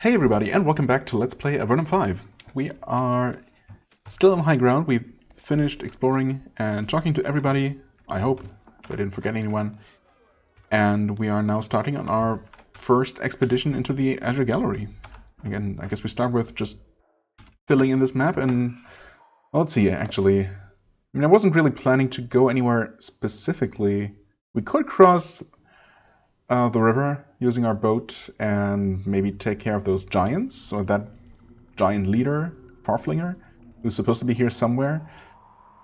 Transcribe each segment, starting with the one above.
Hey everybody, and welcome back to Let's Play Avernum 5. We are still on high ground. We've finished exploring and talking to everybody, I hope, if I didn't forget anyone. And we are now starting on our first expedition into the Azure Gallery. Again, I guess we start with just filling in this map, and well, let's see, actually. I mean, I wasn't really planning to go anywhere specifically. We could cross the river using our boat and maybe take care of those giants, or that giant leader, Farflinger, who's supposed to be here somewhere.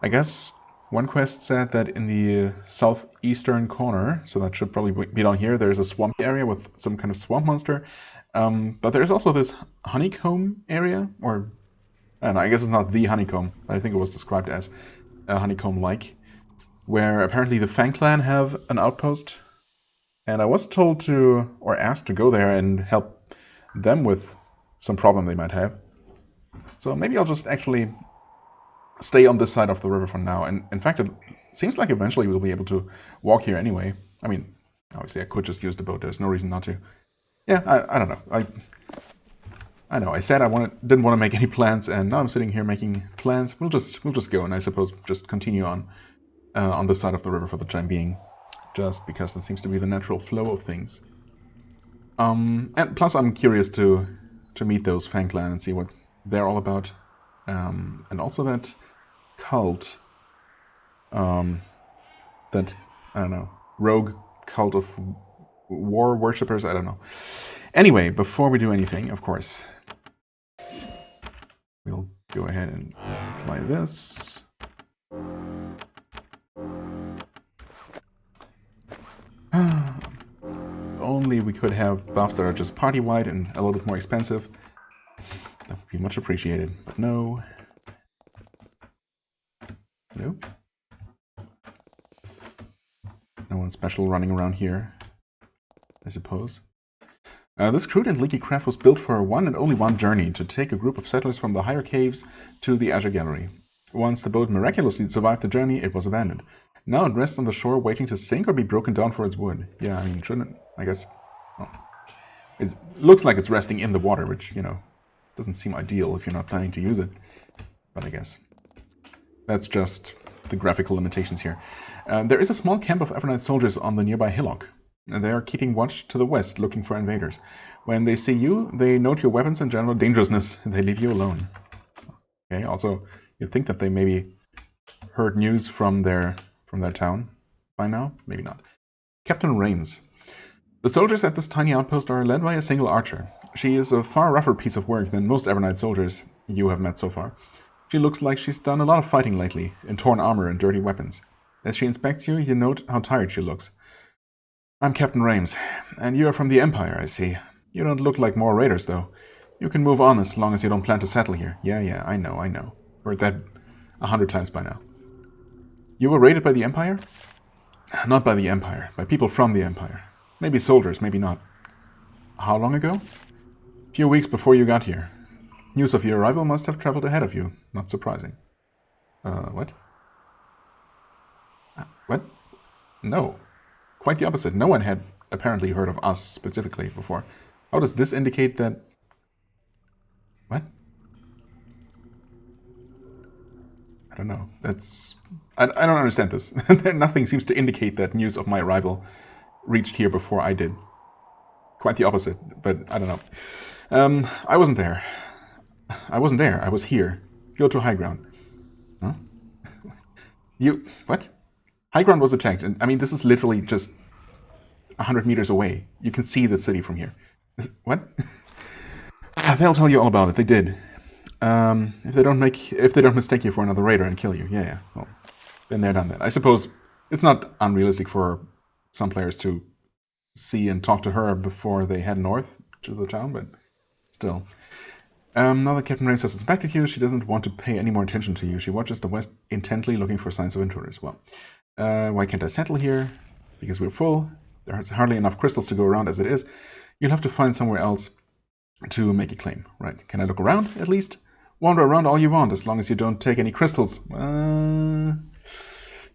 I guess one quest said that in the southeastern corner, so that should probably be down here, there's a swamp area with some kind of swamp monster. But there's also this honeycomb area, or I don't know, I guess it's not the honeycomb, but I think it was described as a honeycomb-like, where apparently the Fang Clan have an outpost. And I was told to, or asked to go there and help them with some problem they might have. So maybe I'll just actually stay on this side of the river for now. And in fact, it seems like eventually we'll be able to walk here anyway. I mean, obviously I could just use the boat. There's no reason not to. Yeah, I don't know. I know. I said didn't want to make any plans, and now I'm sitting here making plans. We'll just go, and I suppose just continue on this side of the river for the time being. Just because that seems to be the natural flow of things. And plus I'm curious to meet those Fang Clan and see what they're all about. And also that cult, that, I don't know, rogue cult of war worshippers, I don't know. Anyway, before we do anything, of course, we'll go ahead and apply this. Only we could have buffs that are just party-wide and a little bit more expensive. That would be much appreciated, but no. Nope. No one special running around here, I suppose. This crude and leaky craft was built for one and only one journey, to take a group of settlers from the higher caves to the Azure Gallery. Once the boat miraculously survived the journey, it was abandoned. Now it rests on the shore waiting to sink or be broken down for its wood. Yeah, I mean, shouldn't it? I guess. Well, it looks like it's resting in the water, which, you know, doesn't seem ideal if you're not planning to use it. But I guess that's just the graphical limitations here. There is a small camp of Avernite soldiers on the nearby hillock. They are keeping watch to the west, looking for invaders. When they see you, they note your weapons and general dangerousness, and they leave you alone. Okay, also, you'd think that they maybe heard news from their town by now? Maybe not. Captain Rains. The soldiers at this tiny outpost are led by a single archer. She is a far rougher piece of work than most Avernite soldiers you have met so far. She looks like she's done a lot of fighting lately, in torn armor and dirty weapons. As she inspects you, you note how tired she looks. I'm Captain Rains, and you are from the Empire, I see. You don't look like more raiders, though. You can move on as long as you don't plan to settle here. Yeah, I know. Heard that 100 times by now. You were raided by the Empire? Not by the Empire, by people from the Empire. Maybe soldiers, maybe not. How long ago? A few weeks before you got here. News of your arrival must have traveled ahead of you. Not surprising. What? What? No. Quite the opposite. No one had apparently heard of us specifically before. How does this indicate that... What? I don't know. I don't understand this. Nothing seems to indicate that news of my arrival reached here before I did. Quite the opposite, but I don't know. I wasn't there. I was here. Go to high ground. Huh? What? High ground was attacked, and I mean, this is literally just 100 meters away. You can see the city from here. What? They'll tell you all about it. They did. If they don't mistake you for another raider and kill you, yeah. Well, been there, done that. I suppose it's not unrealistic for some players to see and talk to her before they head north to the town, but still. Now that Captain Rains has suspected you, she doesn't want to pay any more attention to you. She watches the west intently, looking for signs of intruders. Well, why can't I settle here? Because we're full. There's hardly enough crystals to go around as it is. You'll have to find somewhere else to make a claim. Right, can I look around, at least? Wander around all you want, as long as you don't take any crystals.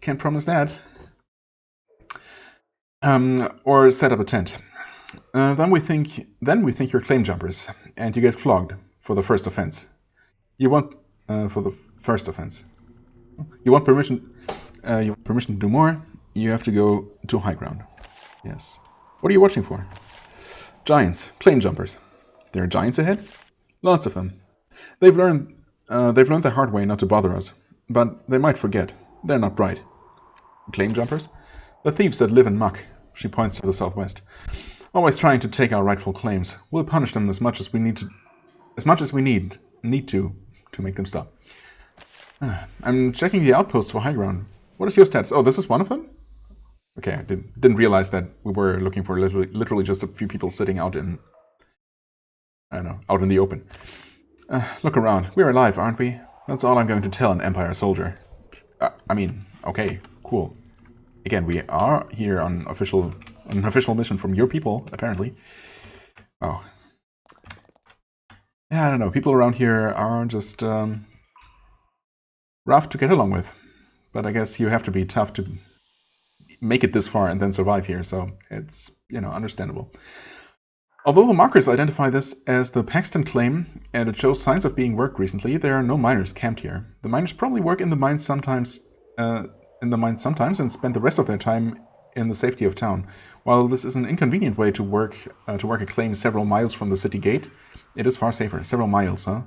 Can't promise that. Or set up a tent. Then we think you're claim jumpers, and you get flogged for the first offense. You want for the first offense. You want permission. You want permission to do more. You have to go to high ground. Yes. What are you watching for? Giants, claim jumpers. There are giants ahead. Lots of them. They've learned the hard way not to bother us, but they might forget. They're not bright. Claim jumpers? The thieves that live in muck. She points to the southwest. Always trying to take our rightful claims. We'll punish them as much as we need to make them stop. I'm checking the outposts for high ground. What is your status? Oh, this is one of them? Okay, I didn't realize that we were looking for literally just a few people sitting out in, I don't know, out in the open. Look around. We're alive, aren't we? That's all I'm going to tell an Empire soldier. I mean, okay, cool. Again, we are here on an official mission from your people, apparently. Oh. Yeah, I don't know. People around here are just rough to get along with. But I guess you have to be tough to make it this far and then survive here, so it's, understandable. Although the markers identify this as the Paxton claim, and it shows signs of being worked recently, there are no miners camped here. The miners probably work in the mines sometimes, and spend the rest of their time in the safety of town. While this is an inconvenient way to work a claim several miles from the city gate, it is far safer. Several miles, huh?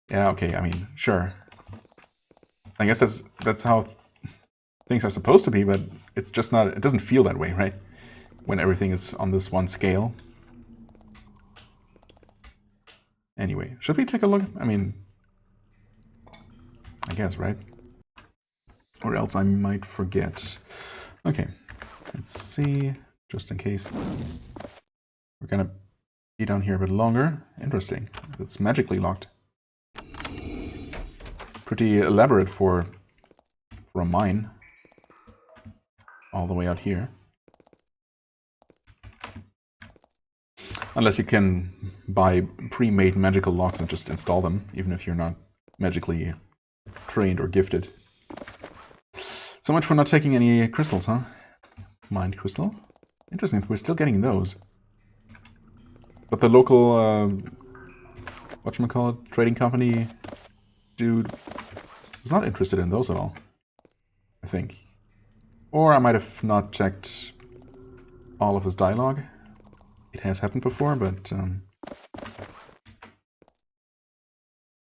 Yeah, okay, I mean, sure. I guess that's how things are supposed to be, but it's just not. It doesn't feel that way, right? When everything is on this one scale. Anyway, should we take a look? I mean, I guess, right? Or else I might forget. Okay, let's see, just in case. We're gonna be down here a bit longer. Interesting. It's magically locked. Pretty elaborate for a mine. All the way out here. Unless you can buy pre-made magical locks and just install them, even if you're not magically trained or gifted. So much for not taking any crystals, huh? Mind crystal? Interesting, we're still getting those. But the local, whatchamacallit, trading company dude was not interested in those at all, I think. Or I might have not checked all of his dialogue. It has happened before, but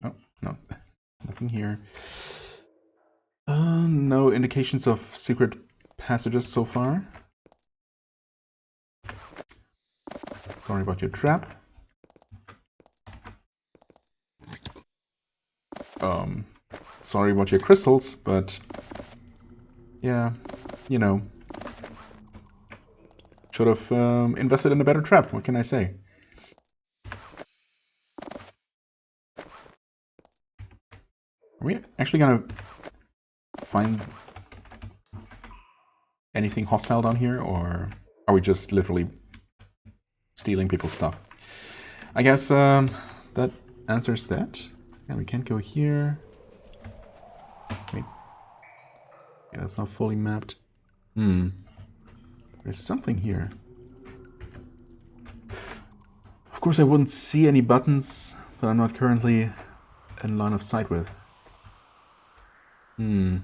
oh, no, nothing here. No indications of secret passages so far. Sorry about your trap. Sorry about your crystals, but yeah, should have invested in a better trap. What can I say? Are we actually gonna find anything hostile down here, or are we just literally stealing people's stuff? I guess that answers that. And we can't go here. Wait. Yeah, that's not fully mapped. There's something here. Of course, I wouldn't see any buttons that I'm not currently in line of sight with. I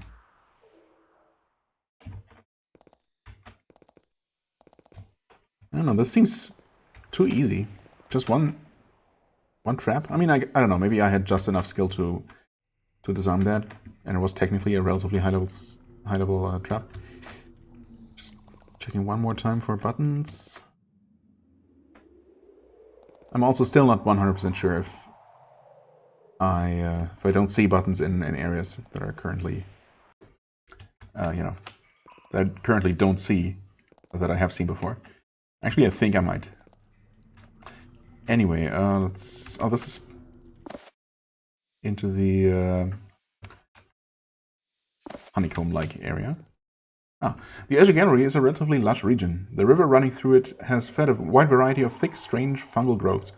don't know, this seems too easy. Just one trap? I mean, I don't know, maybe I had just enough skill to disarm that, and it was technically a relatively high level trap. Just checking one more time for buttons. I'm also still not 100% sure if I don't see buttons in areas that are currently, that I currently don't see, that I have seen before. Actually, I think I might. Anyway, let's... Oh, this is into the honeycomb-like area. The Azure Gallery is a relatively lush region. The river running through it has fed a wide variety of thick, strange fungal growths.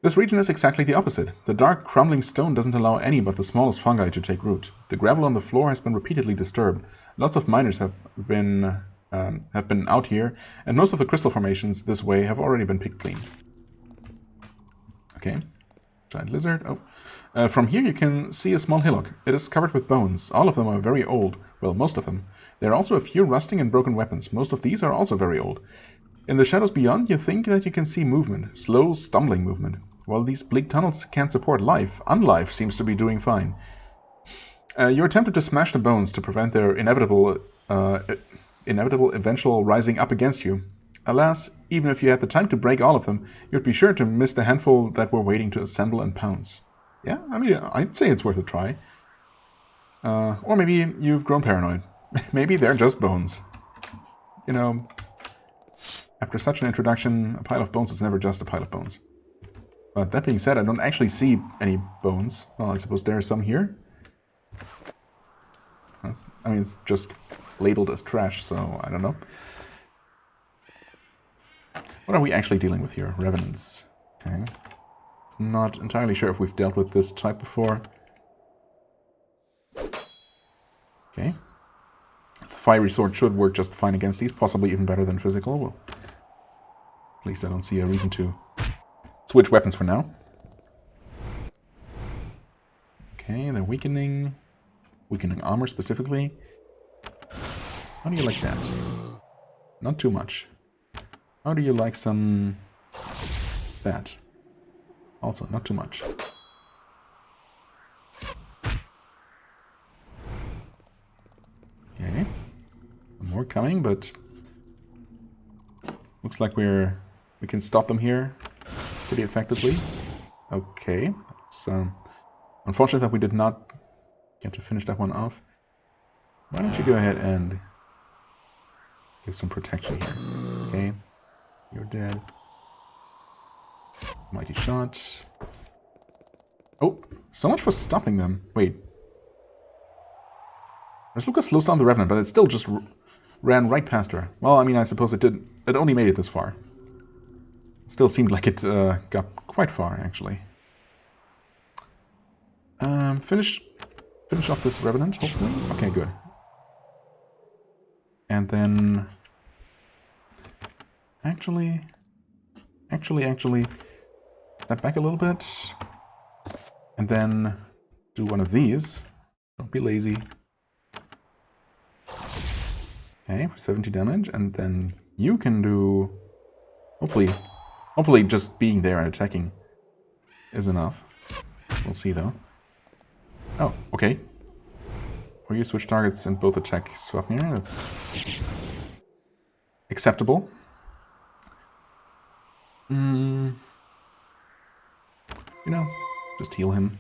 This region is exactly the opposite. The dark, crumbling stone doesn't allow any but the smallest fungi to take root. The gravel on the floor has been repeatedly disturbed. Lots of miners have been have been out here, and most of the crystal formations this way have already been picked clean. Okay, giant lizard. Oh, from here you can see a small hillock. It is covered with bones. All of them are very old. Well, most of them. There are also a few rusting and broken weapons. Most of these are also very old. In the shadows beyond, you think that you can see movement, slow, stumbling movement. While these bleak tunnels can't support life, unlife seems to be doing fine. You're tempted to smash the bones to prevent their inevitable eventual rising up against you. Alas, even if you had the time to break all of them, you'd be sure to miss the handful that were waiting to assemble and pounce. Yeah, I mean, I'd say it's worth a try. Or maybe you've grown paranoid. Maybe they're just bones. You know, after such an introduction, a pile of bones is never just a pile of bones. But that being said, I don't actually see any bones. Well, I suppose there are some here. I mean, it's just labeled as trash, so I don't know. What are we actually dealing with here? Revenants. Okay. Not entirely sure if we've dealt with this type before. Okay. The fiery sword should work just fine against these, possibly even better than physical. Well, at least I don't see a reason to switch weapons for now. Okay, they're weakening. Weakening armor specifically. How do you like that? Not too much. How do you like some... that? Also, not too much. Okay. More coming, but... looks like we can stop them here pretty effectively. Okay. It's unfortunate that we did not get to finish that one off. Why don't you go ahead and give some protection here. Okay. You're dead. Mighty shot. Oh, so much for stopping them. Wait. Lucas slows down the Revenant, but it still just ran right past her. Well, I mean, I suppose it did. It only made it this far. It still seemed like it got quite far, actually. Finish off this Revenant, hopefully. Okay, good. And then... Actually, step back a little bit, and then do one of these. Don't be lazy. Okay, for 70 damage, and then you can do... Hopefully just being there and attacking is enough. We'll see, though. Oh, okay. Or you switch targets and both attack Swapnir. That's acceptable. You know, just heal him.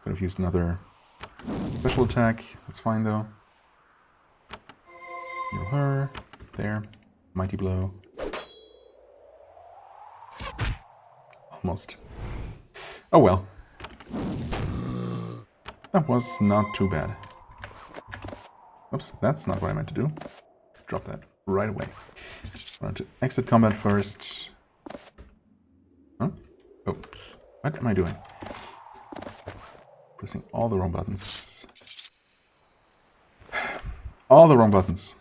Could have used another special attack. That's fine, though. Heal her. There. Mighty blow. Almost. Oh well. That was not too bad. Oops, that's not what I meant to do. Drop that right away. I want to exit combat first. Huh? Oh, what am I doing? Pressing all the wrong buttons. All the wrong buttons.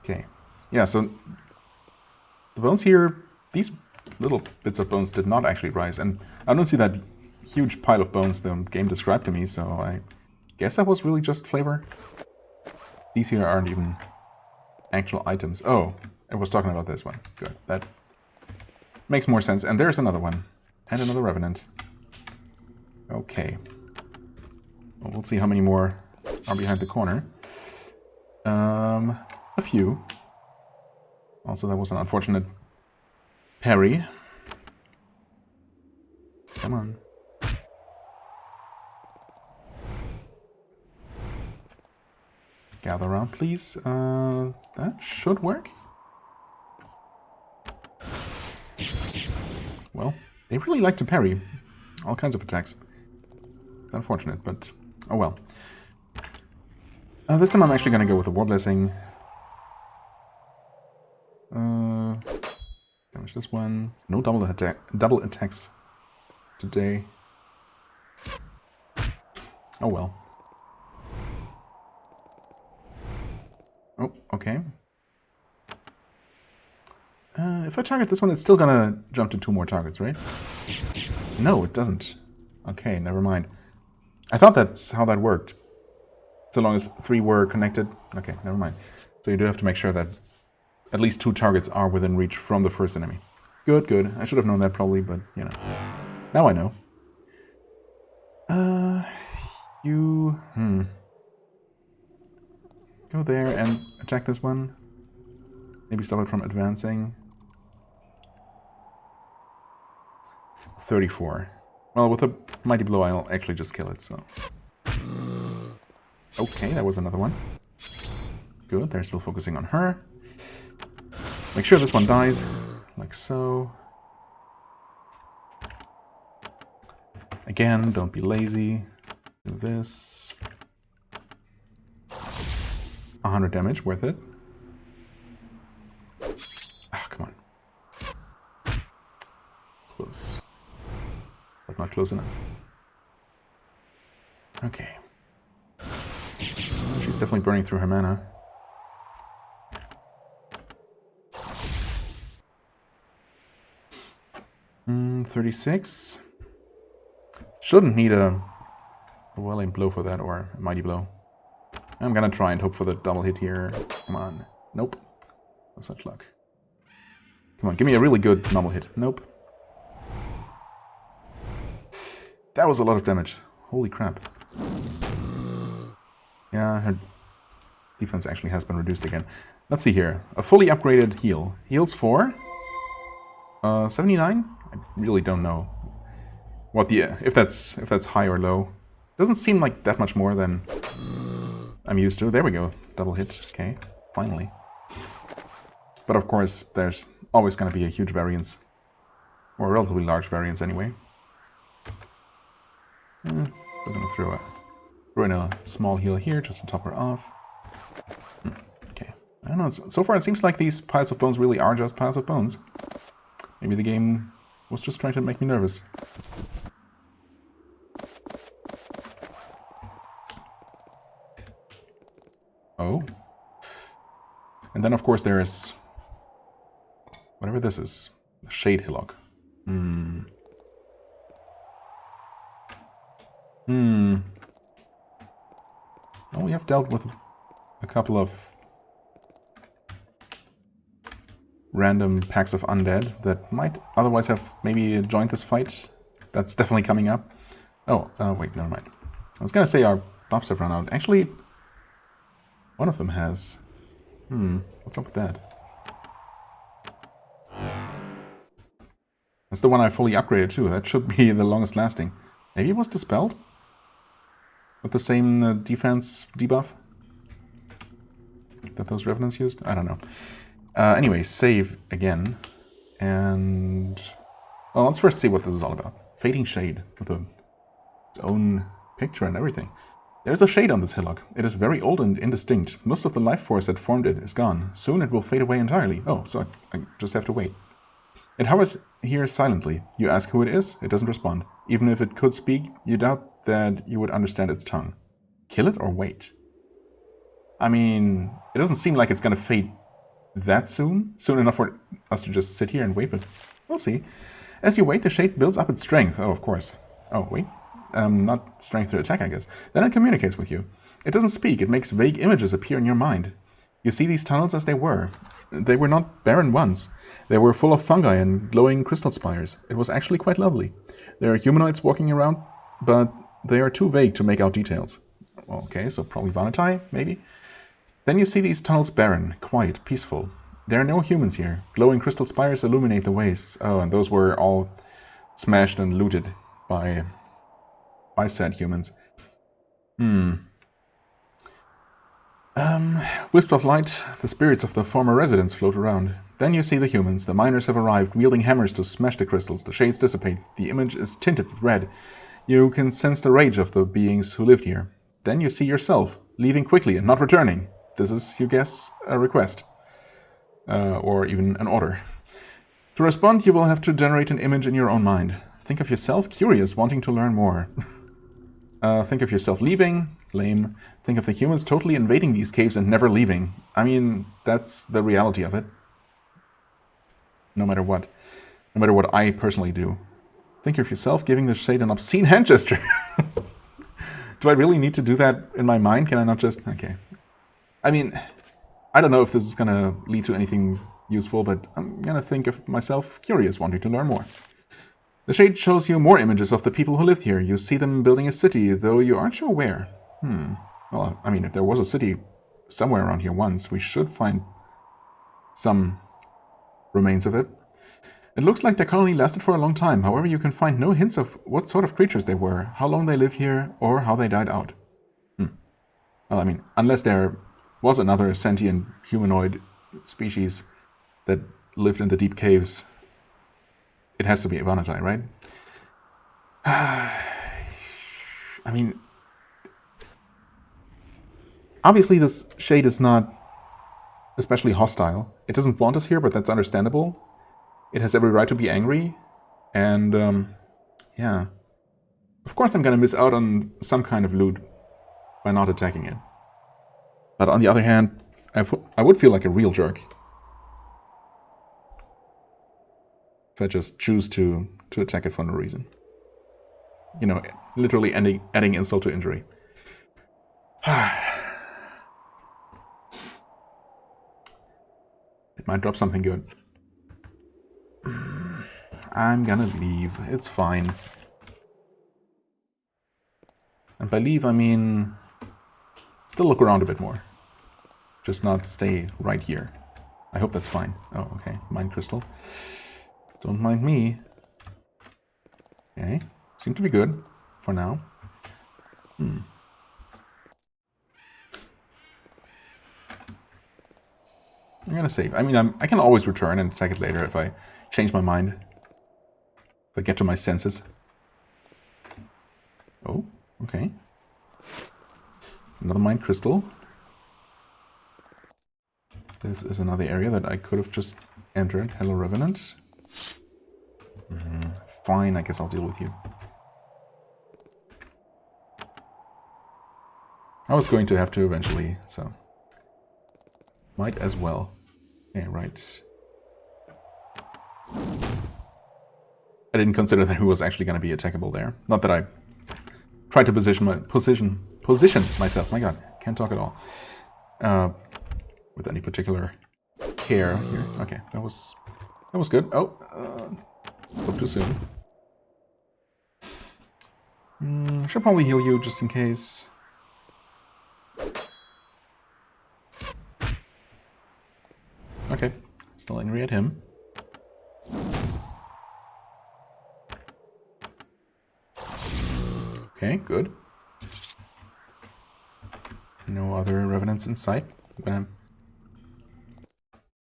Okay. Yeah, so the bones here, these little bits of bones did not actually rise, and I don't see that huge pile of bones the game described to me, so I guess that was really just flavor. These here aren't even actual items. Oh, I was talking about this one. Good. That makes more sense. And there's another one. And another Revenant. Okay. Well, we'll see how many more are behind the corner. A few. Also, that was an unfortunate parry. Come on. Gather around, please. That should work. Well, they really like to parry all kinds of attacks. It's unfortunate, but oh well. This time I'm actually going to go with the War Blessing. Damage this one. No double attacks today. Oh well. If I target this one, it's still gonna jump to 2 more targets, right? No, it doesn't. Okay, never mind. I thought that's how that worked. So long as 3 were connected. Okay, never mind. So you do have to make sure that at least 2 targets are within reach from the first enemy. Good, good. I should have known that probably, but, you know. Now I know. Go there and attack this one. Maybe stop it from advancing. 34. Well, with a mighty blow, I'll actually just kill it, so. Okay, that was another one. Good, they're still focusing on her. Make sure this one dies, like so. Again, don't be lazy. Do this. 100 damage, worth it. Ah, come on. Close. But not close enough. Okay. She's definitely burning through her mana. Mm, 36. Shouldn't need a well-aimed blow for that, or a mighty blow. I'm gonna try and hope for the double hit here. Come on. Nope. No such luck. Come on, give me a really good normal hit. Nope. That was a lot of damage. Holy crap. Yeah, her defense actually has been reduced again. Let's see here. A fully upgraded heal. Heals for 79? I really don't know what the if that's high or low. Doesn't seem like that much more than I'm used to. There we go. Double hit. Okay, finally. But of course, there's always going to be a huge variance. Or a relatively large variance anyway. We're going to throw in a small heal here just to top her off. Okay. I don't know. So far it seems like these piles of bones really are just piles of bones. Maybe the game was just trying to make me nervous. Oh. And then of course there is whatever this is. Shade Hillock. Oh, we have dealt with a couple of random packs of undead that might otherwise have maybe joined this fight. That's definitely coming up. Oh, wait, never mind. I was gonna say our buffs have run out. Actually, one of them has. What's up with that? That's the one I fully upgraded too. That should be the longest lasting. Maybe it was dispelled? With the same defense debuff that those revenants used? I don't know. Anyway, save again. And well, let's first see what this is all about. Fading shade with its own picture and everything. There's a shade on this hillock. It is very old and indistinct. Most of the life force that formed it is gone. Soon it will fade away entirely. Oh, so I just have to wait. It hovers here silently. You ask who it is, it doesn't respond. Even if it could speak, you doubt that you would understand its tongue. Kill it or wait? I mean, it doesn't seem like it's gonna fade that soon. Soon enough for us to just sit here and wait, but we'll see. As you wait, the shade builds up its strength. Oh, of course. Oh, wait. Not strength to attack, I guess. Then it communicates with you. It doesn't speak. It makes vague images appear in your mind. You see these tunnels as they were. They were not barren once. They were full of fungi and glowing crystal spires. It was actually quite lovely. There are humanoids walking around, but they are too vague to make out details. Okay, so probably Vanatai, maybe? Then you see these tunnels barren, quiet, peaceful. There are no humans here. Glowing crystal spires illuminate the wastes. Oh, and those were all smashed and looted by said humans. Wisp of light, the spirits of the former residents float around. Then you see the humans. The miners have arrived, wielding hammers to smash the crystals. The shades dissipate. The image is tinted with red. You can sense the rage of the beings who lived here. Then you see yourself, leaving quickly and not returning. This is, you guess, a request. Or even an order. To respond, you will have to generate an image in your own mind. Think of yourself curious, wanting to learn more. Think of yourself leaving. Lame. Think of the humans totally invading these caves and never leaving. I mean, that's the reality of it. no matter what. No matter what I personally do. Think of yourself giving the shade an obscene hand gesture. Do I really need to do that in my mind? Can I not just... Okay. I mean, I don't know if this is going to lead to anything useful, but I'm going to think of myself curious, wanting to learn more. The shade shows you more images of the people who lived here. You see them building a city, though you aren't sure where. Well, I mean, if there was a city somewhere around here once, we should find some remains of it. It looks like their colony lasted for a long time. However, you can find no hints of what sort of creatures they were, how long they lived here, or how they died out. Well, I mean, unless there was another sentient humanoid species that lived in the deep caves, it has to be Avernum, right? I mean, obviously this shade is not especially hostile. It doesn't want us here, but that's understandable. It has every right to be angry, and yeah. Of course I'm gonna miss out on some kind of loot by not attacking it. But on the other hand, I would feel like a real jerk if I just choose to attack it for no reason. You know, literally adding insult to injury. It might drop something good. I'm gonna leave. It's fine. And by leave, I mean still look around a bit more. Just not stay right here. I hope that's fine. Oh, okay. Mind crystal. Don't mind me. Okay. Seem to be good for now. I'm gonna save. I mean, I can always return and attack it later if I change my mind. If I get to my senses. Oh, okay. Another mind crystal. This is another area that I could have just entered. Hello, Remnant. Fine, I guess I'll deal with you. I was going to have to eventually, so... might as well. Okay, right. I didn't consider that who was actually going to be attackable there. Not that I tried to position myself. My god, can't talk at all. With any particular care here. Okay, that was good. Oh, spoke too soon. Should probably heal you just in case. Okay, still angry at him. Okay, good. No other revenants in sight. I'm gonna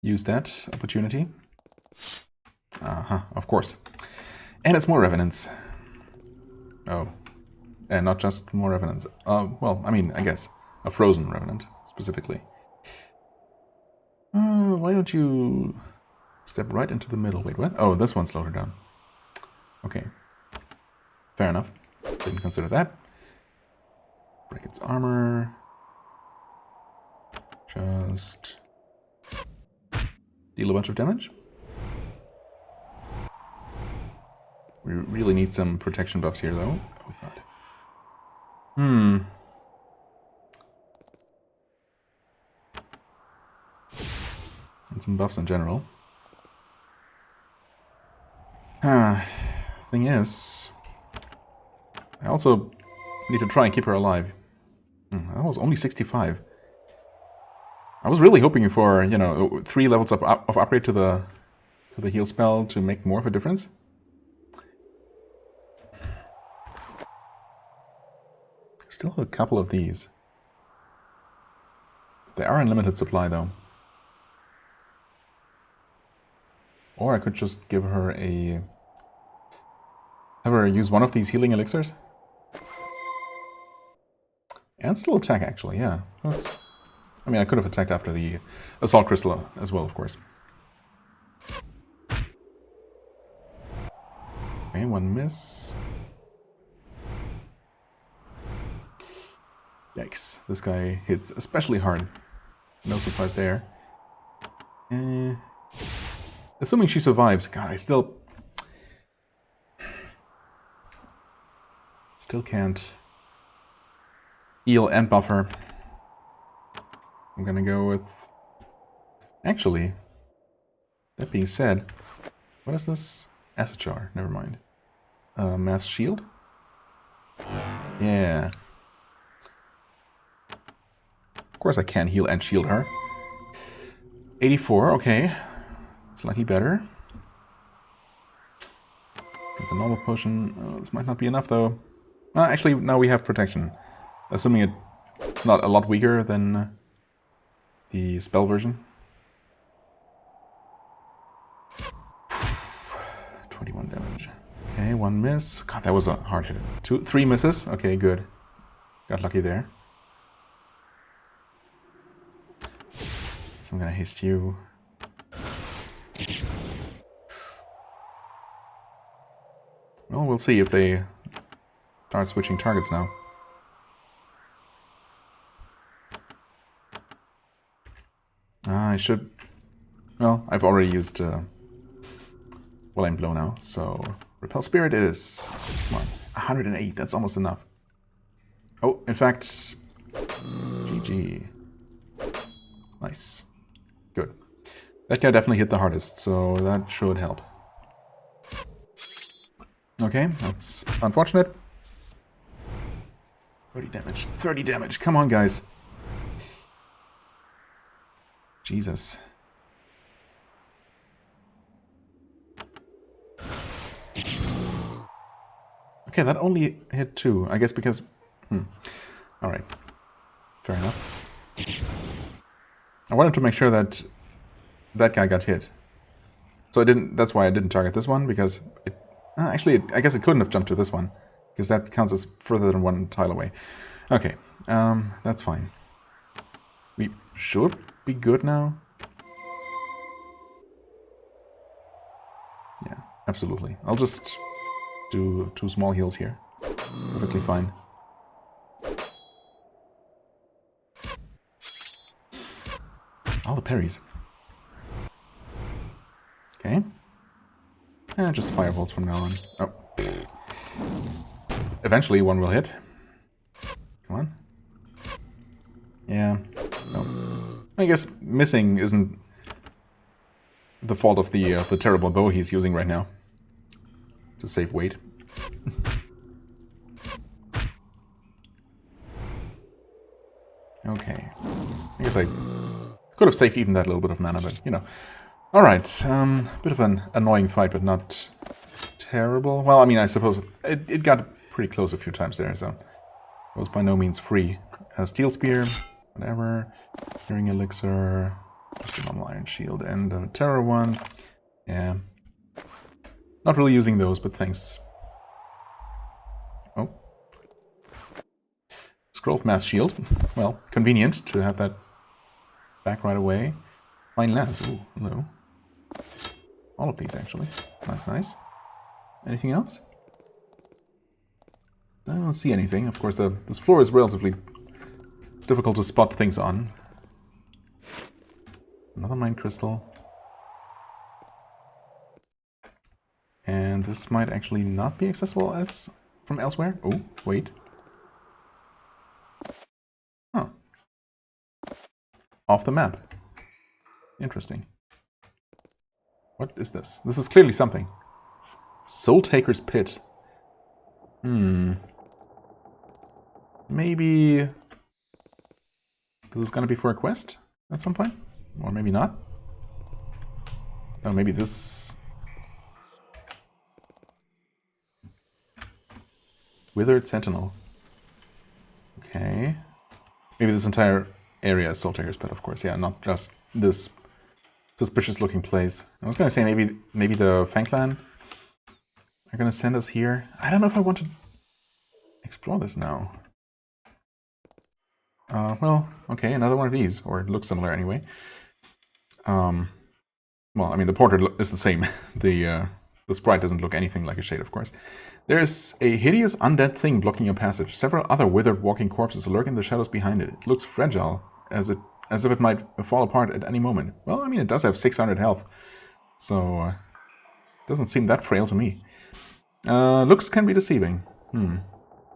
use that opportunity. Of course. And it's more revenants. Oh. And not just more revenants. Well, I mean, I guess. A frozen revenant, specifically. Why don't you step right into the middle? Wait, what? Oh, this one slowed her down. Okay. Fair enough. Didn't consider that. Break its armor. Just deal a bunch of damage. We really need some protection buffs here, though. Oh god. And some buffs in general. Thing is, I also need to try and keep her alive. That was only 65. I was really hoping for, you know, 3 levels of upgrade to the heal spell to make more of a difference. Still a couple of these. They are in limited supply, though. Or I could just give her a... have her use one of these healing elixirs. And still attack, actually, yeah. That's... I mean, I could have attacked after the assault crystal as well, of course. Okay, one miss. Yikes, this guy hits especially hard. No surprise there. This Assuming she survives. God, I still can't heal and buff her. I'm gonna go with... Actually, that being said, what is this? Acid jar, never mind. Mass shield? Yeah. Of course I can heal and shield her. 84, okay. Slightly better. With a normal potion. Oh, this might not be enough though. Actually, now we have protection. Assuming it's not a lot weaker than the spell version. 21 damage. Okay, 1 miss. God, that was a hard hit. 3 misses. Okay, good. Got lucky there. So I'm gonna haste you. Well, we'll see if they start switching targets now. I should... Well, I've already used Well-Aimed Blow now, so... Repel Spirit it is. Come on. 108, that's almost enough. Oh, in fact... GG. Nice. Good. That guy definitely hit the hardest, so that should help. Okay, that's unfortunate. 30 damage. 30 damage. Come on, guys. Jesus. Okay, that only hit 2. I guess because... Alright. Fair enough. I wanted to make sure that that guy got hit. So I didn't... That's why I didn't target this one, because it... Actually, I guess it couldn't have jumped to this one, because that counts as further than 1 tile away. Okay, that's fine. We should be good now. Yeah, absolutely. I'll just do 2 small heals here. Perfectly fine. All the parries. Okay. Just firebolts from now on. Oh. Eventually one will hit. Come on. Yeah. No. I guess missing isn't the fault of the terrible bow he's using right now. To save weight. Okay. I guess I could have saved even that little bit of mana, but you know. Alright, bit of an annoying fight, but not terrible. Well, I mean, I suppose it got pretty close a few times there, so it was by no means free. Steel Spear, whatever. Hearing Elixir, just a normal Iron Shield, and a Terror one. Yeah. Not really using those, but thanks. Oh. Scroll of Mass Shield. Well, convenient to have that back right away. Fine Lance. Ooh, hello. All of these, actually. Nice, nice. Anything else? I don't see anything. Of course, this floor is relatively difficult to spot things on. Another Mind Crystal. And this might actually not be accessible as from elsewhere. Oh, wait. Huh. Off the map. Interesting. What is this? This is clearly something. Soul Taker's Pit. Maybe this is gonna be for a quest at some point? Or maybe not? Oh, maybe this... Withered Sentinel. Okay. Maybe this entire area is Soul Taker's Pit, of course. Yeah, not just this suspicious looking place. I was gonna say maybe the Fang Clan are gonna send us here. I don't know if I want to explore this now. Well, okay, another one of these, or it looks similar anyway. Well, I mean, the portrait is the same. The sprite doesn't look anything like a shade, of course. There's a hideous undead thing blocking your passage. Several other withered walking corpses lurk in the shadows behind it. It looks fragile, as if it might fall apart at any moment. Well, I mean, it does have 600 health, so doesn't seem that frail to me. Looks can be deceiving.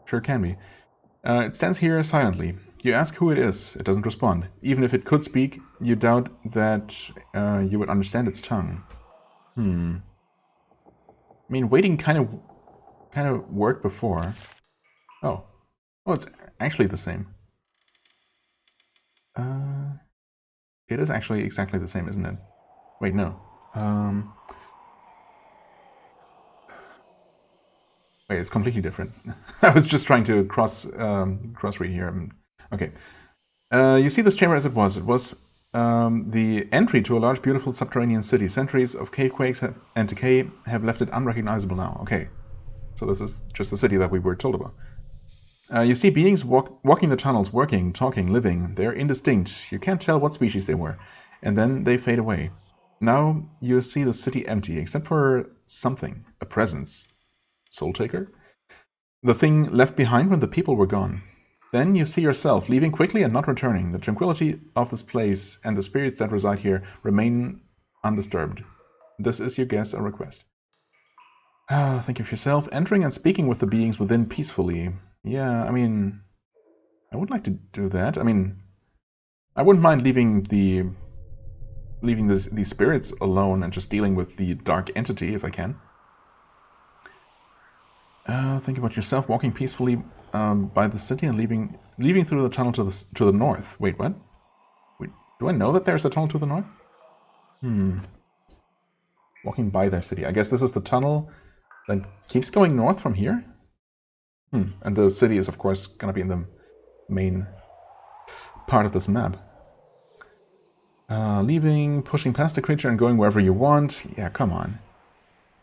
Sure can be. It stands here silently. You ask who it is. It doesn't respond. Even if it could speak, you doubt that you would understand its tongue. I mean, waiting kind of worked before. Oh, it's actually the same. It is actually exactly the same, isn't it? Wait, no. Wait, it's completely different. I was just trying to cross-read here. Okay. You see this chamber as it was. It was the entry to a large, beautiful subterranean city. Centuries of cave quakes and decay have left it unrecognizable now. Okay. So this is just the city that we were told about. You see beings walking the tunnels, working, talking, living. They're indistinct. You can't tell what species they were. And then they fade away. Now you see the city empty, except for something. A presence. Soul Taker? The thing left behind when the people were gone. Then you see yourself, leaving quickly and not returning. The tranquility of this place and the spirits that reside here remain undisturbed. This is, you guess, a request. Think of yourself entering and speaking with the beings within peacefully. Yeah, I mean, I would like to do that. I mean, I wouldn't mind leaving these spirits alone and just dealing with the dark entity if I can. Think about yourself walking peacefully by the city and leaving through the tunnel to the north. Wait, what? Wait, do I know that there's a tunnel to the north? Walking by their city. I guess this is the tunnel that keeps going north from here? And the city is, of course, going to be in the main part of this map. Leaving, pushing past the creature and going wherever you want. Yeah, come on.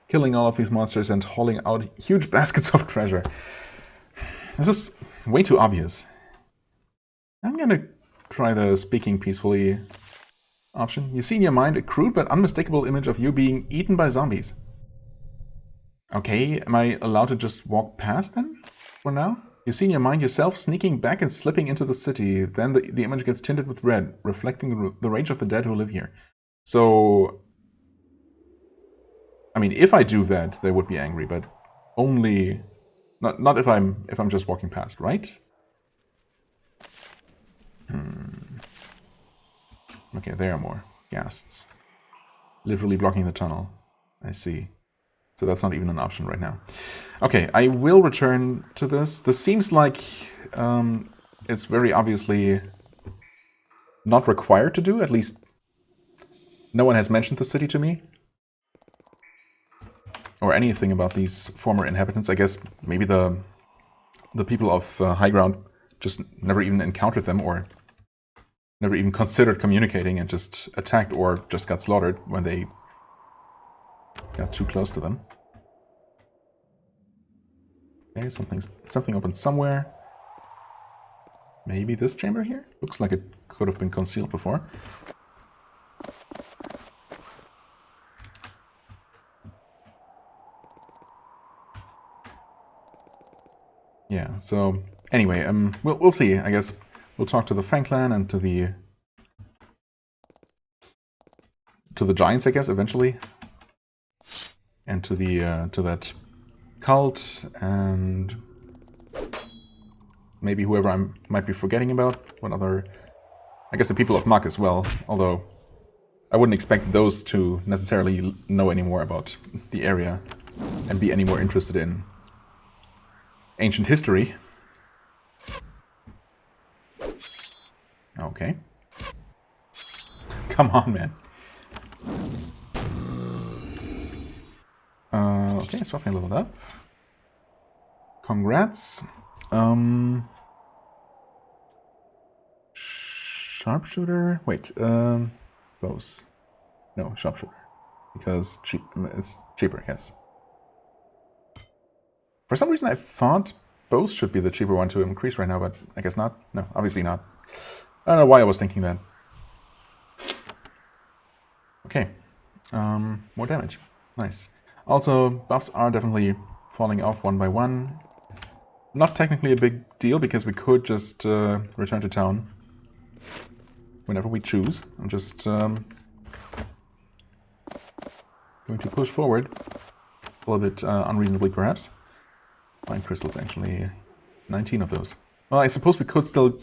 Killing all of these monsters and hauling out huge baskets of treasure. This is way too obvious. I'm gonna try the speaking peacefully option. You see in your mind a crude but unmistakable image of you being eaten by zombies. Okay, am I allowed to just walk past then? For now? You see in your mind yourself sneaking back and slipping into the city. Then the image gets tinted with red, reflecting the rage of the dead who live here. So, I mean, if I do that, they would be angry, but only not if I'm just walking past, right? Okay, there are more ghasts, literally blocking the tunnel. I see. So that's not even an option right now. Okay, I will return to this. This seems like it's very obviously not required to do. At least no one has mentioned the city to me. Or anything about these former inhabitants. I guess maybe the people of High Ground just never even encountered them or never even considered communicating and just attacked or just got slaughtered when they got too close to them. Okay, something open somewhere. Maybe this chamber here? Looks like it could have been concealed before. Yeah, so anyway, we'll see. I guess we'll talk to the Fang Clan and to the giants, I guess, eventually. And to that cult and maybe whoever I might be forgetting about. What other? I guess the people of Muck as well, although I wouldn't expect those to necessarily know any more about the area and be any more interested in ancient history. Okay. Come on, man. Okay, Swafnir leveled up. Congrats. Sharpshooter? Wait, bows. No, sharpshooter. Because it's cheaper, yes. For some reason I thought bows should be the cheaper one to increase right now, but I guess not. No, obviously not. I don't know why I was thinking that. Okay. More damage. Nice. Also, buffs are definitely falling off one by one. Not technically a big deal, because we could just return to town whenever we choose. I'm just going to push forward a little bit unreasonably, perhaps. Fine crystals, actually. 19 of those. Well, I suppose we could still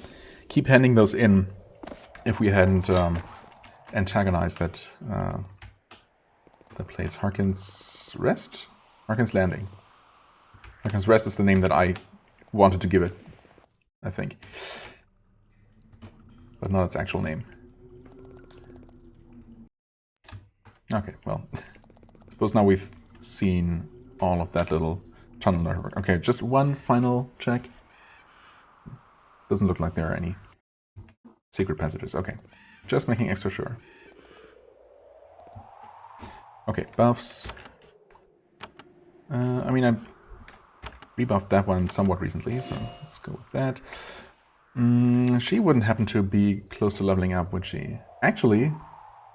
keep handing those in if we hadn't antagonized that place. Harkin's Rest? Harkin's Landing. Harkin's Rest is the name that I wanted to give it, I think. But not its actual name. Okay, well, I suppose now we've seen all of that little tunnel network. Okay, just one final check. Doesn't look like there are any secret passages. Okay, just making extra sure. Okay, buffs. I mean, I rebuffed that one somewhat recently, so let's go with that. She wouldn't happen to be close to leveling up, would she? Actually,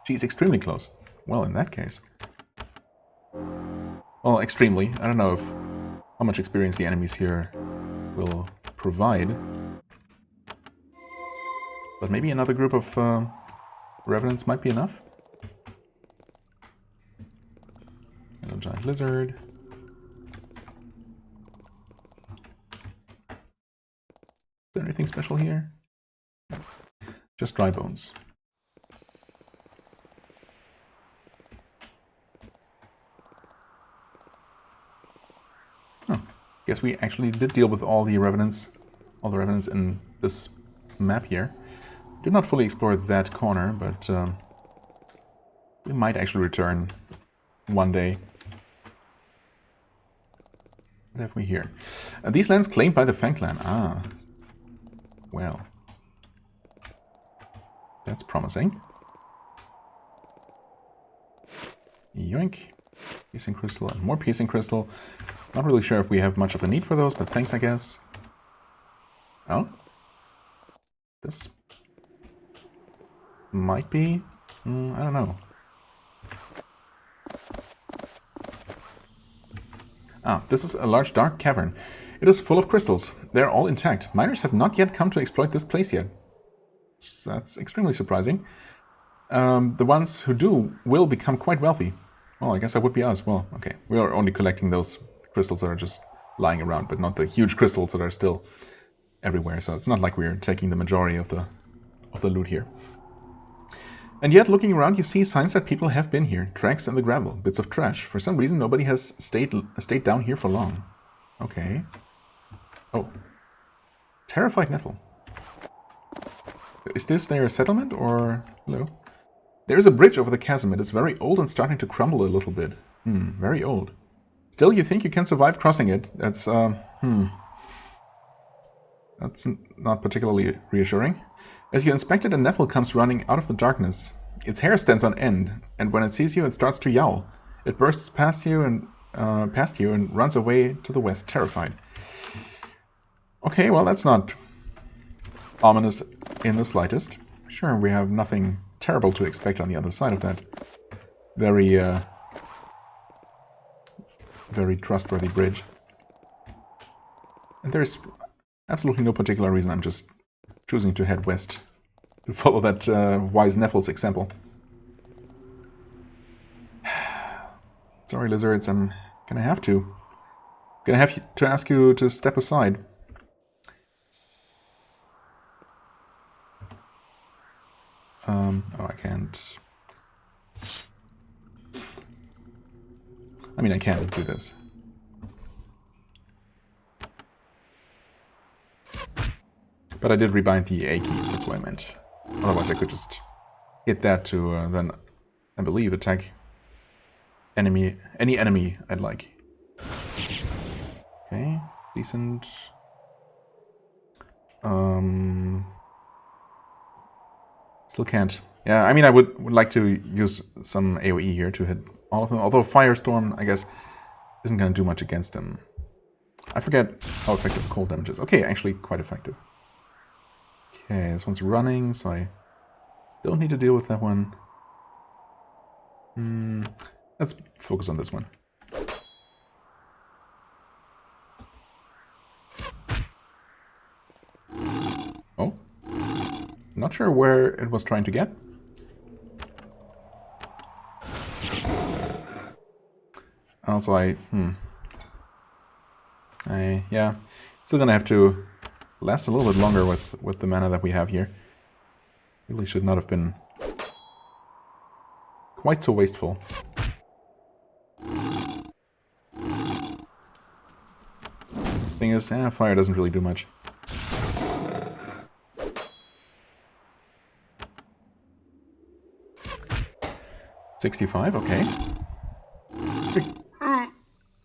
she's extremely close. Well, in that case. Well, extremely. I don't know how much experience the enemies here will provide. But maybe another group of revenants might be enough. Hello, giant lizard. Is there anything special here? Just dry bones. Oh, guess we actually did deal with all the revenants in this map here. Did not fully explore that corner, but we might actually return one day. What have we here? These lands claimed by the Fang clan. Ah, well, that's promising. Yoink. Piercing crystal and more piercing crystal. Not really sure if we have much of a need for those, but thanks, I guess. Oh? This might be? I don't know. Ah, this is a large dark cavern. It is full of crystals. They're all intact. Miners have not yet come to exploit this place yet. So that's extremely surprising. The ones who do will become quite wealthy. Well, I guess that would be us. Well, okay. We are only collecting those crystals that are just lying around, but not the huge crystals that are still everywhere. So it's not like we're taking the majority of the loot here. And yet, looking around, you see signs that people have been here. Tracks in the gravel, bits of trash. For some reason, nobody has stayed down here for long. Okay. Oh. Terrified Nettle. Is this their settlement, or... Hello? There is a bridge over the chasm. It is very old and starting to crumble a little bit. Very old. Still, you think you can survive crossing it. That's, That's not particularly reassuring. As you inspect it, a Nephil comes running out of the darkness. Its hair stands on end, and when it sees you, it starts to yowl. It bursts past you and runs away to the west, terrified. Okay, well, that's not ominous in the slightest. Sure, we have nothing terrible to expect on the other side of that very trustworthy bridge. And there's absolutely no particular reason. I'm just choosing to head west to follow that wise Nephil's example. Sorry, lizards, I'm gonna have to ask you to step aside. Oh, I can't. I mean, I can't do this. But I did rebind the A key, that's what I meant. Otherwise I could just hit that to then, I believe, attack any enemy I'd like. Okay, decent. Still can't. Yeah, I mean, I would like to use some AoE here to hit all of them, although Firestorm, I guess, isn't going to do much against them. I forget how effective cold damage is. Okay, actually quite effective. Okay, this one's running, so I don't need to deal with that one. Let's focus on this one. Oh. Not sure where it was trying to get. also yeah, still gonna have to last a little bit longer with the mana that we have here. Really should not have been quite so wasteful. Thing is, fire doesn't really do much. $65, okay.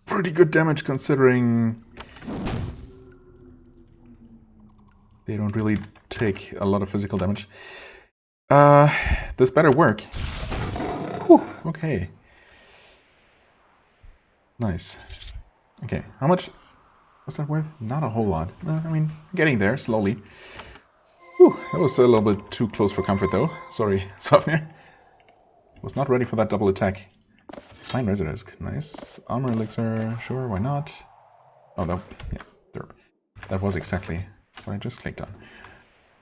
Pretty good damage considering they don't really take a lot of physical damage. This better work. Whew, okay. Nice. Okay, how much was that worth? Not a whole lot. I mean, getting there, slowly. Whew, that was a little bit too close for comfort though. Sorry, Sofnir. Was not ready for that double attack. Fine Resilisk, nice. Armor Elixir, sure, why not? Oh, no, yeah, derp. That was exactly what I just clicked on.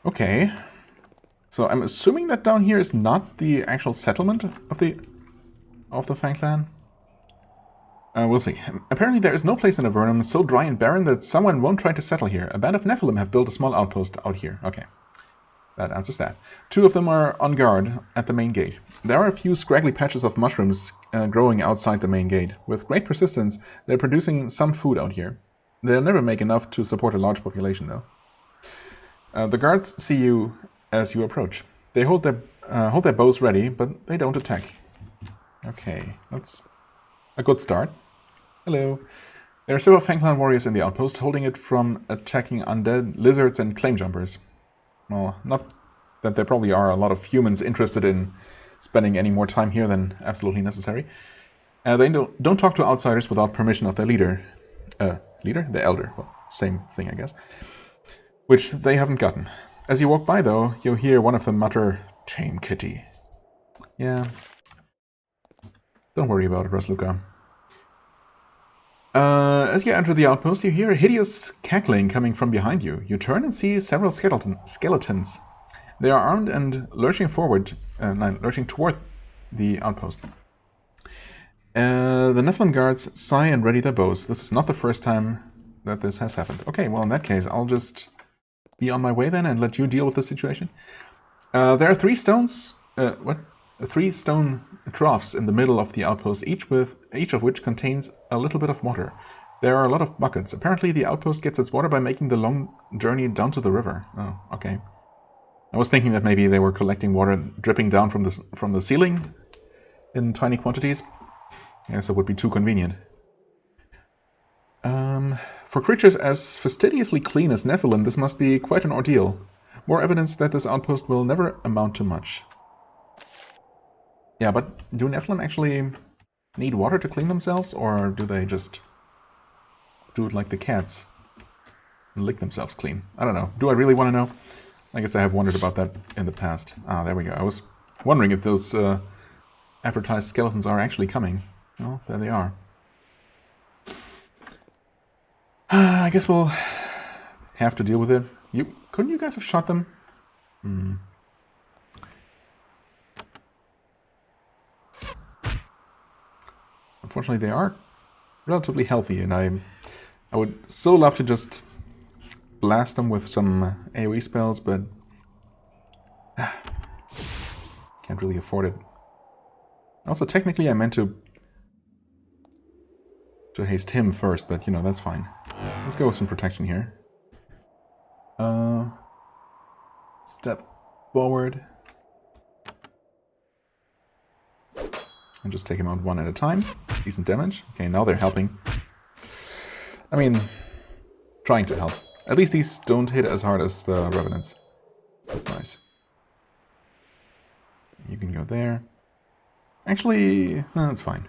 Okay. So I'm assuming that down here is not the actual settlement of the Fang Clan. We'll see. Apparently there is no place in Avernum so dry and barren that someone won't try to settle here. A band of Nephilim have built a small outpost out here. Okay. That answers that. 2 of them are on guard at the main gate. There are a few scraggly patches of mushrooms growing outside the main gate. With great persistence, they're producing some food out here. They'll never make enough to support a large population, though. The guards see you as you approach. They hold their bows ready, but they don't attack. Okay, that's a good start. Hello. There are several Fang Clan warriors in the outpost, holding it from attacking undead, lizards, and claim jumpers. Well, not that there probably are a lot of humans interested in spending any more time here than absolutely necessary. They don't talk to outsiders without permission of their leader. Leader? The elder. Well, same thing, I guess. Which they haven't gotten. As you walk by, though, you'll hear one of them mutter, "Tame kitty." Yeah. Don't worry about it, Rasluka. As you enter the outpost, you hear a hideous cackling coming from behind you. You turn and see several skeletons. They are armed and lurching toward the outpost. The Nephilim guards sigh and ready their bows. This is not the first time that this has happened. Okay, well in that case, I'll just be on my way then and let you deal with the situation. There are 3 stone troughs in the middle of the outpost, each of which contains a little bit of water. There are a lot of buckets. Apparently the outpost gets its water by making the long journey down to the river. Oh, okay. I was thinking that maybe they were collecting water dripping down from the ceiling in tiny quantities. Yes, it would be too convenient. For creatures as fastidiously clean as Nephilim, this must be quite an ordeal. More evidence that this outpost will never amount to much. Yeah, but do Nephilim actually need water to clean themselves, or do they just do it like the cats and lick themselves clean? I don't know. Do I really want to know? I guess I have wondered about that in the past. Ah, there we go. I was wondering if those advertised skeletons are actually coming. Well, there they are. I guess we'll have to deal with it. Couldn't you guys have shot them? Unfortunately, they are relatively healthy, and I would so love to just blast them with some AoE spells, but can't really afford it. Also, technically, I meant to haste him first, but you know, that's fine. Let's go with some protection here. Step forward. And just take him out one at a time. Decent damage. Okay, now they're helping. I mean, trying to help. At least these don't hit as hard as the Revenants. That's nice. You can go there. Actually, that's fine.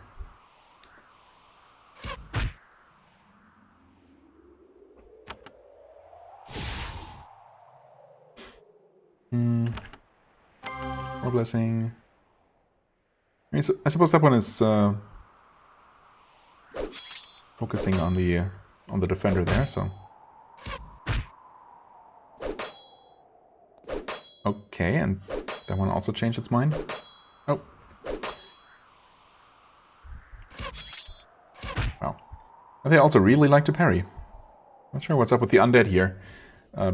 More blessing. I suppose that one is focusing on the defender there, so. Okay, and that one also changed its mind. Oh. They also really like to parry. Not sure what's up with the undead here,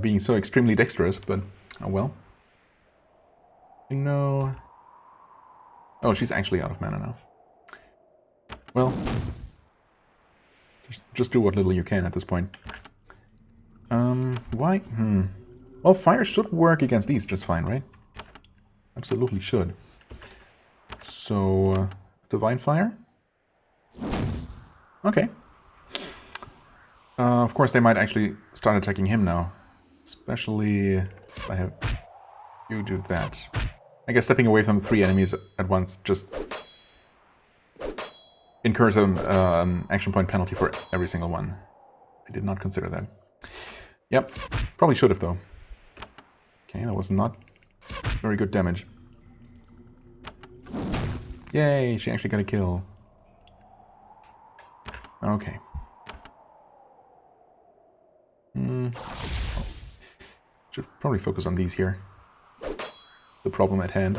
being so extremely dexterous, but oh well. You know... Oh, she's actually out of mana now. Well, just do what little you can at this point. Why? Well, fire should work against these just fine, right? Absolutely should. So, Divine Fire? Okay. Of course, they might actually start attacking him now. Especially if I have you do that. I guess stepping away from 3 enemies at once just incurs an action point penalty for every single one. I did not consider that. Yep, probably should have though. Okay, that was not very good damage. Yay, she actually got a kill. Okay. Should probably focus on these here. The problem at hand.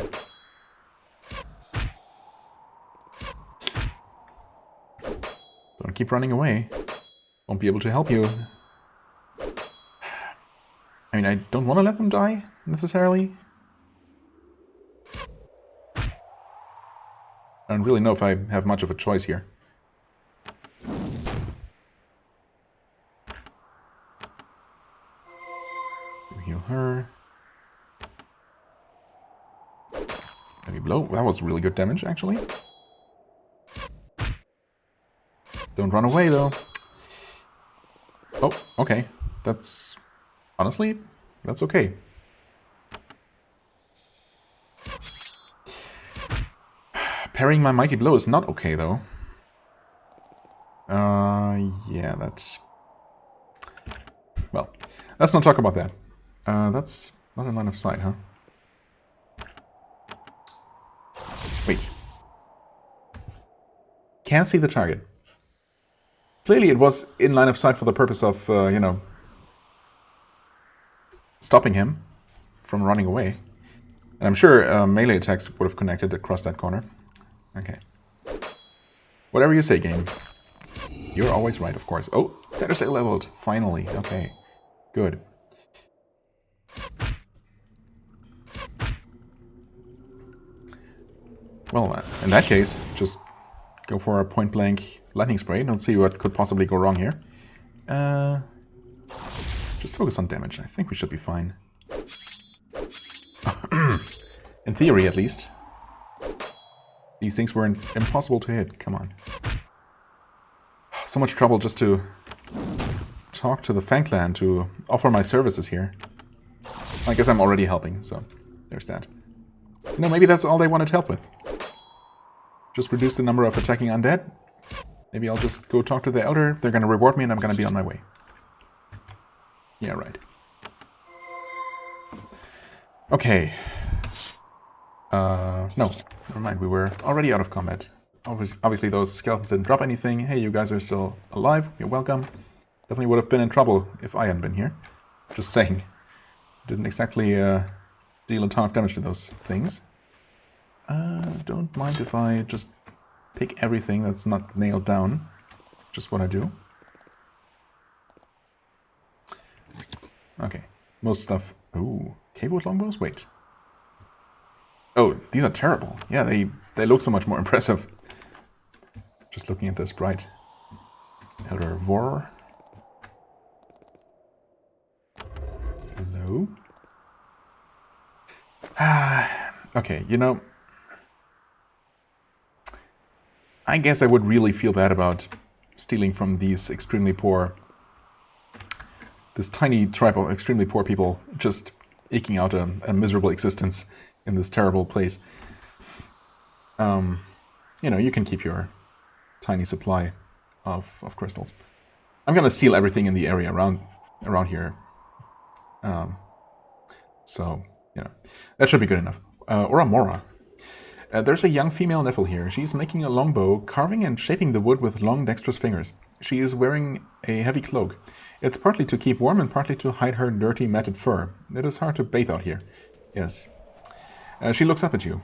Don't keep running away. Won't be able to help you. I mean, I don't want to let them die, necessarily. I don't really know if I have much of a choice here. Heal her. Heavy blow. That was really good damage, actually. Don't run away, though. Oh, okay. That's... Honestly, that's okay. Parrying my mighty blow is not okay, though. Yeah, that's... Well, let's not talk about that. That's not in line of sight, huh? Wait. Can't see the target. Clearly it was in line of sight for the purpose of, you know, stopping him from running away. And I'm sure melee attacks would have connected across that corner. Okay. Whatever you say, game. You're always right, of course. Oh, Tattersail leveled. Finally. Okay. Good. Well, in that case, just go for a point-blank lightning spray. Don't see what could possibly go wrong here. Just focus on damage. I think we should be fine. In theory, at least. These things were impossible to hit. Come on. So much trouble just to talk to the Fang Clan to offer my services here. I guess I'm already helping, so there's that. You know, maybe that's all they wanted help with. Just reduce the number of attacking undead. Maybe I'll just go talk to the Elder. They're gonna reward me and I'm gonna be on my way. Yeah, right. Okay. No, never mind. We were already out of combat. Obviously those skeletons didn't drop anything. Hey, you guys are still alive. You're welcome. Definitely would have been in trouble if I hadn't been here. Just saying. Didn't exactly deal a ton of damage to those things. Don't mind if I just pick everything that's not nailed down. It's just what I do. Okay. Most stuff... Ooh. Cable longbows? Wait. Oh, these are terrible. Yeah, they look so much more impressive. Just looking at this, right. Elder Vor. Hello? Okay, you know... I guess I would really feel bad about stealing from these extremely poor... This tiny tribe of extremely poor people just eking out a miserable existence in this terrible place. You know, you can keep your tiny supply of crystals. I'm gonna steal everything in the area around here. So, you know, that should be good enough. Or a Mora. There's a young female Niffle here. She's making a longbow, carving and shaping the wood with long dexterous fingers. She is wearing a heavy cloak. It's partly to keep warm and partly to hide her dirty matted fur. It is hard to bathe out here. Yes. She looks up at you.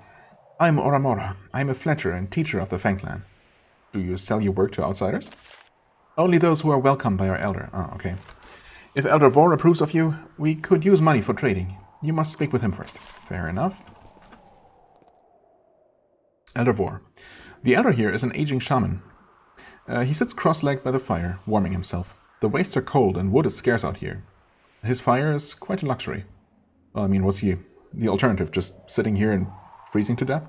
I'm Oramora. I'm a Fletcher and teacher of the Fang Clan. Do you sell your work to outsiders? Only those who are welcomed by our elder. Ah, okay. If Elder Vor approves of you, we could use money for trading. You must speak with him first. Fair enough. Elder Vor. The elder here is an aging shaman. He sits cross-legged by the fire, warming himself. The wastes are cold and wood is scarce out here. His fire is quite a luxury. Well, I mean, what's the alternative? Just sitting here and freezing to death?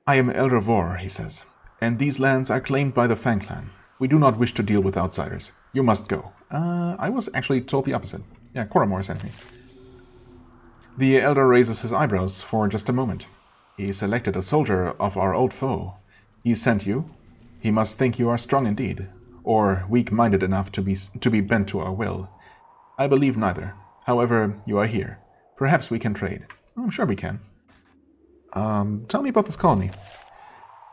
I am Elder Vor, he says, and these lands are claimed by the Fang clan. We do not wish to deal with outsiders. You must go. I was actually told the opposite. Yeah, Koramor sent me. The elder raises his eyebrows for just a moment. He selected a soldier of our old foe. He sent you. He must think you are strong indeed, or weak-minded enough to be bent to our will. I believe neither. However, you are here. Perhaps we can trade. I'm sure we can. Tell me about this colony.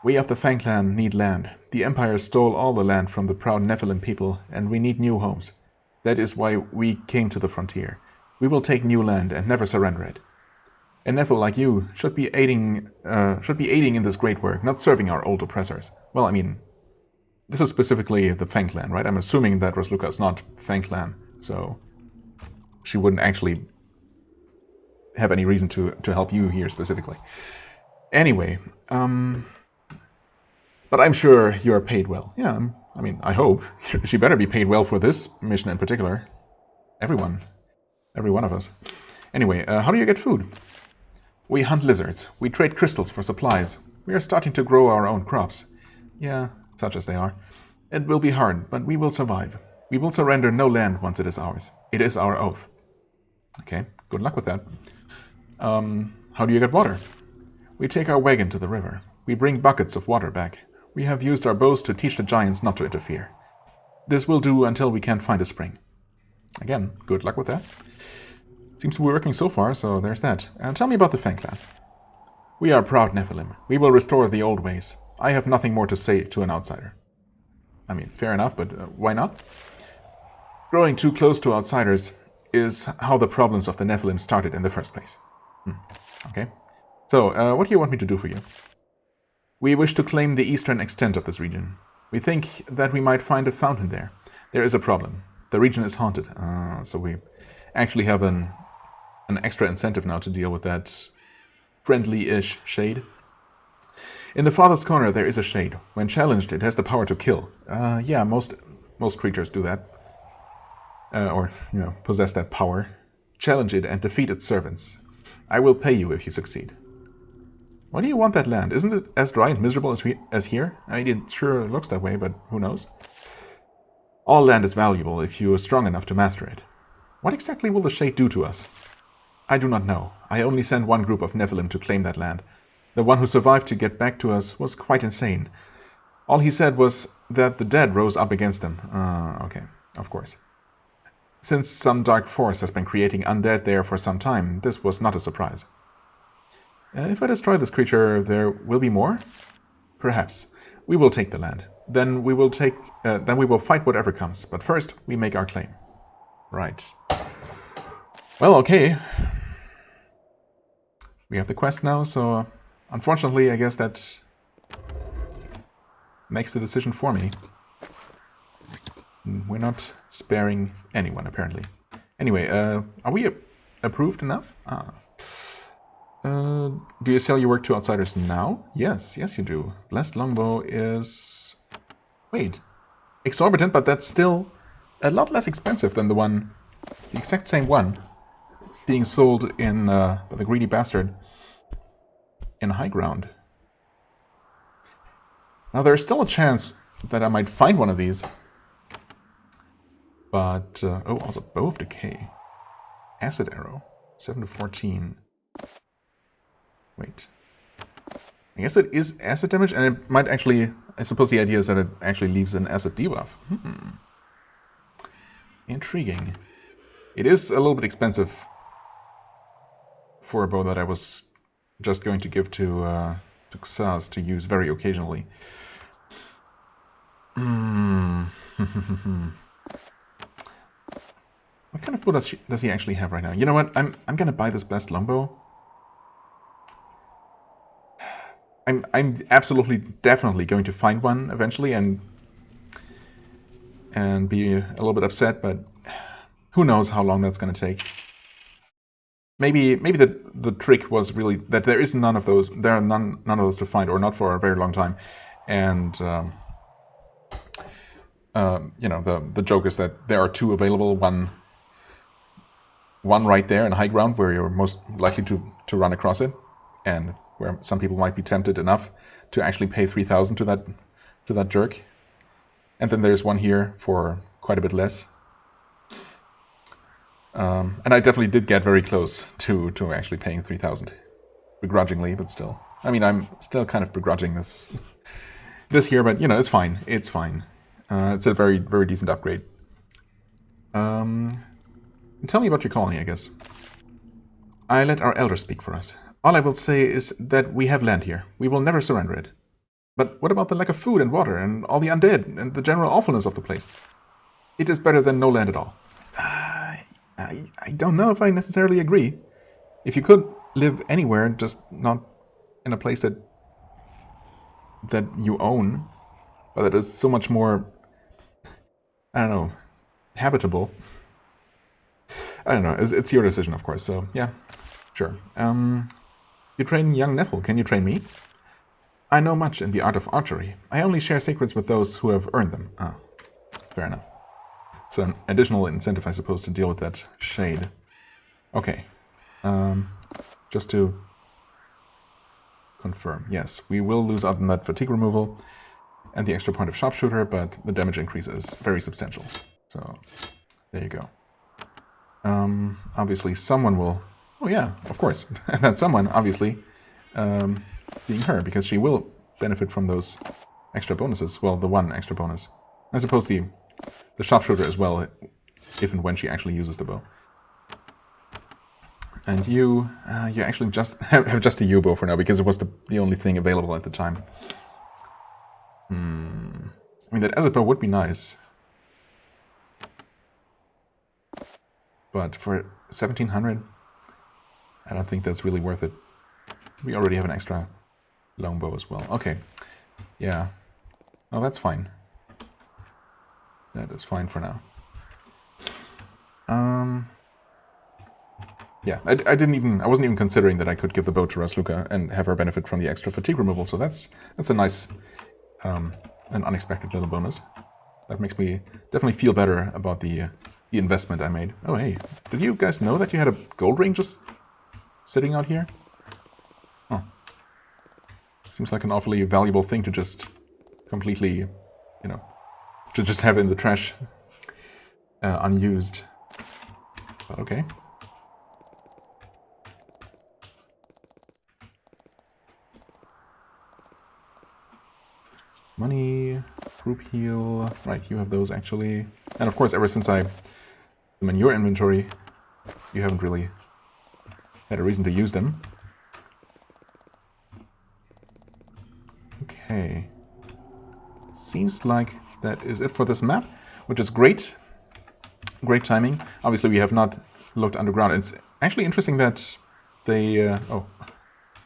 We of the Fang clan need land. The Empire stole all the land from the proud Nephilim people, and we need new homes. That is why we came to the frontier. We will take new land and never surrender it. A Nephil like you should be aiding in this great work, not serving our old oppressors. Well, I mean, this is specifically the Fang clan, right? I'm assuming that Rosluka is not Fang clan, so she wouldn't actually have any reason to help you here specifically. Anyway, but I'm sure you're paid well. Yeah, I mean, I hope. She better be paid well for this mission in particular. Every one of us. Anyway, how do you get food? We hunt lizards. We trade crystals for supplies. We are starting to grow our own crops. Yeah, such as they are. It will be hard, but we will survive. We will surrender no land once it is ours. It is our oath. Okay, good luck with that. How do you get water? We take our wagon to the river. We bring buckets of water back. We have used our bows to teach the giants not to interfere. This will do until we can find a spring. Again, good luck with that. Seems to be working so far, so there's that. Tell me about the Fang clan. We are proud Nephilim. We will restore the old ways. I have nothing more to say to an outsider. I mean, fair enough, but why not? Growing too close to outsiders is how the problems of the Nephilim started in the first place. Okay. So, what do you want me to do for you? We wish to claim the eastern extent of this region. We think that we might find a fountain there. There is a problem. The region is haunted. So we actually have an extra incentive now to deal with that friendly-ish shade. In the farthest corner there is a shade. When challenged, it has the power to kill. Yeah, most creatures do that. Or, possess that power. Challenge it and defeat its servants. I will pay you if you succeed. Why do you want that land? Isn't it as dry and miserable as here? I mean, it sure looks that way, but who knows? All land is valuable if you are strong enough to master it. What exactly will the Shade do to us? I do not know. I only sent one group of Nephilim to claim that land. The one who survived to get back to us was quite insane. All he said was that the dead rose up against him. Okay, of course. Since some dark force has been creating undead there for some time, this was not a surprise. If I destroy this creature, there will be more? Perhaps. We will take the land. Then we will fight whatever comes. But first, we make our claim. Right. Well, okay. We have the quest now, so unfortunately, I guess that makes the decision for me. We're not sparing anyone, apparently. Anyway, are we approved enough? Do you sell your work to outsiders now? Yes you do. Blessed Longbow is... Wait. Exorbitant, but that's still a lot less expensive than the exact same one, being sold in by the greedy bastard in High Ground. Now there's still a chance that I might find one of these. But, also Bow of Decay. Acid Arrow. 7 to 14. Wait. I guess it is acid damage, and it might actually... I suppose the idea is that it actually leaves an acid debuff. Intriguing. It is a little bit expensive for a bow that I was just going to give to Xaz to use very occasionally. What kind of bow does he actually have right now? You know what? I'm gonna buy this Blessed Longbow. I'm absolutely, definitely going to find one eventually, and and be a little bit upset, but who knows how long that's going to take. Maybe the trick was really that there is none of those. There are none of those to find, or not for a very long time, and you know, the joke is that there are two available. One right there in high ground where you're most likely to run across it, and where some people might be tempted enough to actually pay 3,000 to that jerk. And then there's one here for quite a bit less. And I definitely did get very close to actually paying 3,000, begrudgingly, but still. I mean, I'm still kind of begrudging this here, but you know, it's fine. It's fine. It's a very, very decent upgrade. Tell me about your colony, I guess. I let our elders speak for us. All I will say is that we have land here. We will never surrender it. But what about the lack of food and water, and all the undead, and the general awfulness of the place? It is better than no land at all. I don't know if I necessarily agree. If you could live anywhere, just not in a place that you own, but that is so much more, I don't know, habitable. I don't know. It's your decision, of course. So yeah, sure. You train young Neffel. Can you train me? I know much in the art of archery. I only share secrets with those who have earned them. Ah, fair enough. So an additional incentive, I suppose, to deal with that shade. Okay. Just to confirm. Yes, we will lose out on that fatigue removal and the extra point of sharpshooter, but the damage increase is very substantial. So there you go. Obviously someone will... Oh yeah, of course. That someone, obviously, being her, because she will benefit from those extra bonuses. Well, the one extra bonus. I suppose the sharpshooter as well, if and when she actually uses the bow. And you actually just have just a U-bow for now, because it was the only thing available at the time. I mean, that Azure bow would be nice. But for 1,700, I don't think that's really worth it. We already have an extra longbow as well. Okay, yeah. Oh, that's fine. That is fine for now. Yeah, I wasn't even considering that I could give the bow to Rasluka and have her benefit from the extra fatigue removal. So that's a nice, an unexpected little bonus. That makes me definitely feel better about the investment I made. Oh hey, did you guys know that you had a gold ring just sitting out here? Oh, seems like an awfully valuable thing to just completely, you know, to just have in the trash, unused. But okay. Money, group heal, right, you have those actually. And of course, ever since I them in your inventory, you haven't really had a reason to use them. Okay. Seems like that is it for this map, which is great. Great timing. Obviously, we have not looked underground. It's actually interesting that they... oh,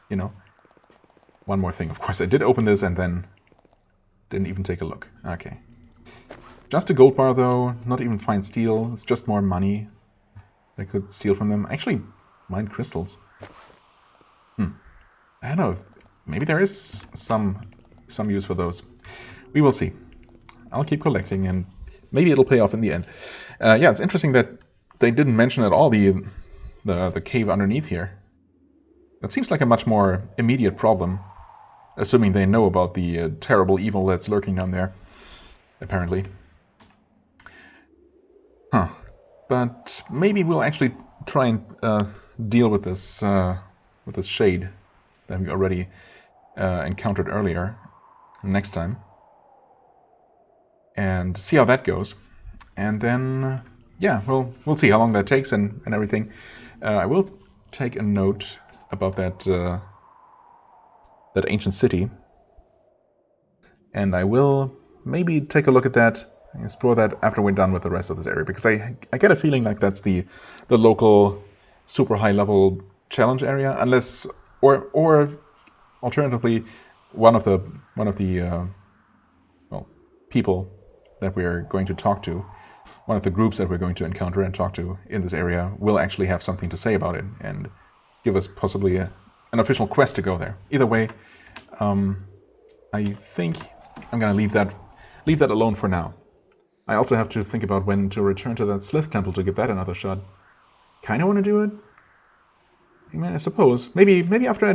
you know, one more thing. Of course, I did open this and then didn't even take a look. Okay. Just a gold bar, though. Not even fine steel. It's just more money I could steal from them. Actually, mine crystals. I don't know. Maybe there is some use for those. We will see. I'll keep collecting, and maybe it'll pay off in the end. Yeah, it's interesting that they didn't mention at all the cave underneath here. That seems like a much more immediate problem, assuming they know about the terrible evil that's lurking down there, apparently. Huh. But maybe we'll actually try and deal with this shade that we already encountered earlier next time, and see how that goes. And then, yeah, we'll see how long that takes and everything. I will take a note about that ancient city, and I will maybe take a look at that, explore that after we're done with the rest of this area, because I get a feeling like that's the local super high level challenge area, unless or alternatively one of the well, people that we're going to talk to, one of the groups that we're going to encounter and talk to in this area, will actually have something to say about it and give us possibly an official quest to go there. Either way, I think I'm going to leave that alone for now. I also have to think about when to return to that Slith Temple to give that another shot. Kind of want to do it. I mean, I suppose maybe after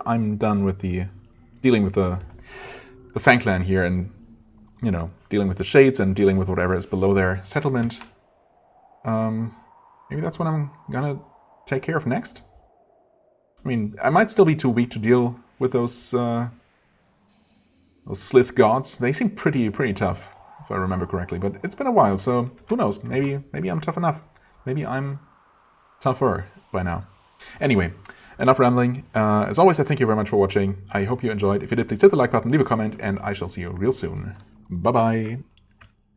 I'm done with dealing with the Fang Clan here, and dealing with the Shades and dealing with whatever is below their settlement. Maybe that's what I'm gonna take care of next. I mean, I might still be too weak to deal with those Slith gods. They seem pretty tough, if I remember correctly. But it's been a while, so who knows? Maybe I'm tough enough. Maybe I'm tougher by now. Anyway, enough rambling. As always, I thank you very much for watching. I hope you enjoyed. If you did, please hit the like button, leave a comment, and I shall see you real soon. Bye-bye.